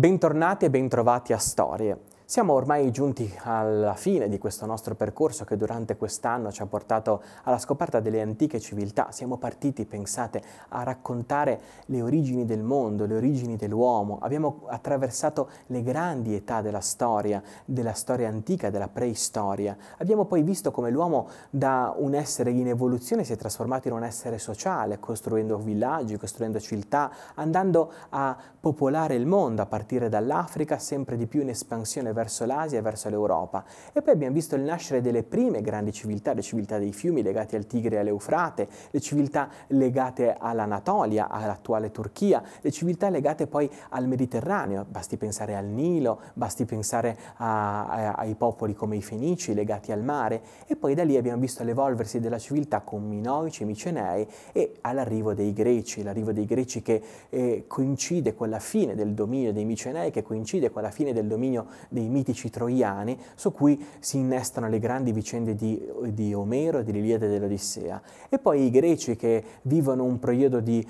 Bentornati e bentrovati a Storie. Siamo ormai giunti alla fine di questo nostro percorso che durante quest'anno ci ha portato alla scoperta delle antiche civiltà. Siamo partiti, pensate, a raccontare le origini del mondo, le origini dell'uomo. Abbiamo attraversato le grandi età della storia antica, della preistoria. Abbiamo poi visto come l'uomo da un essere in evoluzione si è trasformato in un essere sociale, costruendo villaggi, costruendo civiltà, andando a popolare il mondo a partire dall'Africa, sempre di più in espansione verso l'Asia e verso l'Europa. E poi abbiamo visto il nascere delle prime grandi civiltà, le civiltà dei fiumi legati al Tigre e all'Eufrate, le civiltà legate all'Anatolia, all'attuale Turchia, le civiltà legate poi al Mediterraneo, basti pensare al Nilo, basti pensare ai popoli come i Fenici legati al mare, e poi da lì abbiamo visto l'evolversi della civiltà con Minoici, Micenei e all'arrivo dei Greci che coincide con la fine del dominio dei Micenei, che coincide con la fine del dominio dei mitici troiani, su cui si innestano le grandi vicende di Omero, dell'Iliade e dell'Odissea. E poi i greci che vivono un periodo di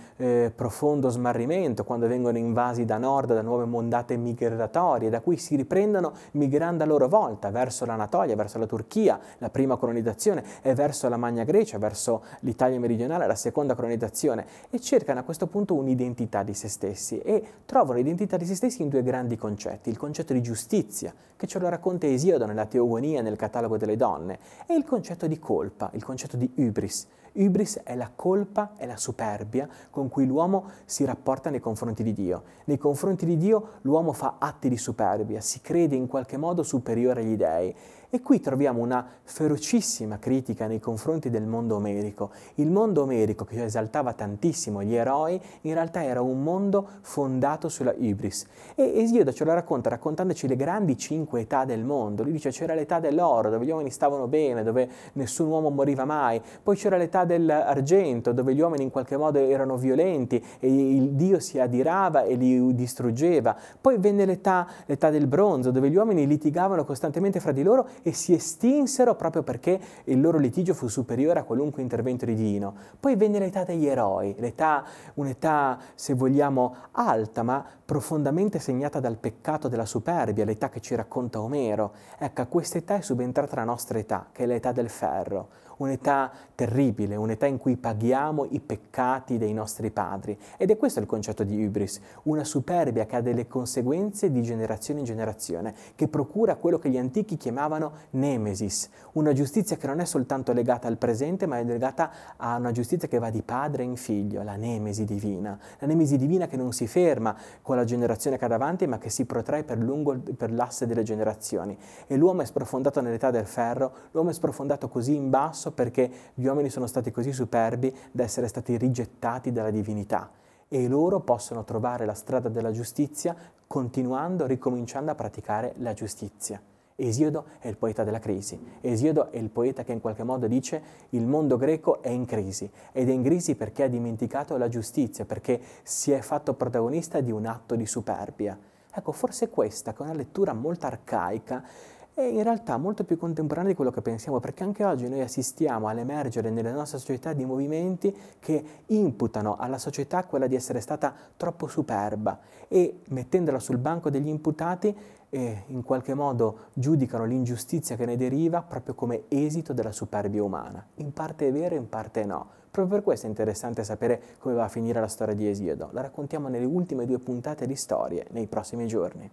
profondo smarrimento, quando vengono invasi da nord da nuove ondate migratorie, da cui si riprendono migrando a loro volta verso l'Anatolia, verso la Turchia, la prima colonizzazione, e verso la Magna Grecia, verso l'Italia meridionale, la seconda colonizzazione, e cercano a questo punto un'identità di se stessi e trovano l'identità di se stessi in due grandi concetti: il concetto di giustizia, che ce lo racconta Esiodo nella Teogonia, nel catalogo delle donne, e il concetto di colpa, il concetto di hybris. Hybris è la colpa, è la superbia con cui l'uomo si rapporta nei confronti di Dio. Nei confronti di Dio l'uomo fa atti di superbia, si crede in qualche modo superiore agli dei. E qui troviamo una ferocissima critica nei confronti del mondo omerico. Il mondo omerico, che esaltava tantissimo gli eroi, in realtà era un mondo fondato sulla hybris. E Esiodo ce lo racconta raccontandoci le grandi 5 età del mondo. Lui dice: c'era l'età dell'oro, dove gli uomini stavano bene, dove nessun uomo moriva mai. Poi c'era l'età dell'argento, dove gli uomini in qualche modo erano violenti e il Dio si adirava e li distruggeva. Poi venne l'età del bronzo, dove gli uomini litigavano costantemente fra di loro e si estinsero proprio perché il loro litigio fu superiore a qualunque intervento divino. Poi venne l'età degli eroi, un'età, se vogliamo, alta, ma profondamente segnata dal peccato della superbia, l'età che ci racconta Omero. Ecco, a questa età è subentrata la nostra età, che è l'età del ferro. Un'età terribile, un'età in cui paghiamo i peccati dei nostri padri. Ed è questo il concetto di hybris, una superbia che ha delle conseguenze di generazione in generazione, che procura quello che gli antichi chiamavano nemesis, una giustizia che non è soltanto legata al presente, ma è legata a una giustizia che va di padre in figlio, la nemesi divina che non si ferma con la generazione che ha davanti, ma che si protrae per l'asse delle generazioni. E l'uomo è sprofondato nell'età del ferro, l'uomo è sprofondato così in basso perché gli uomini sono stati così superbi da essere stati rigettati dalla divinità, e loro possono trovare la strada della giustizia continuando, ricominciando a praticare la giustizia. Esiodo è il poeta della crisi. Esiodo è il poeta che in qualche modo dice: il mondo greco è in crisi, ed è in crisi perché ha dimenticato la giustizia, perché si è fatto protagonista di un atto di superbia. Ecco, forse questa, che è una lettura molto arcaica, è in realtà molto più contemporanea di quello che pensiamo, perché anche oggi noi assistiamo all'emergere nelle nostre società di movimenti che imputano alla società quella di essere stata troppo superba, e mettendola sul banco degli imputati in qualche modo giudicano l'ingiustizia che ne deriva proprio come esito della superbia umana. In parte è vero, in parte no. Proprio per questo è interessante sapere come va a finire la storia di Esiodo. La raccontiamo nelle ultime 2 puntate di Storie nei prossimi giorni.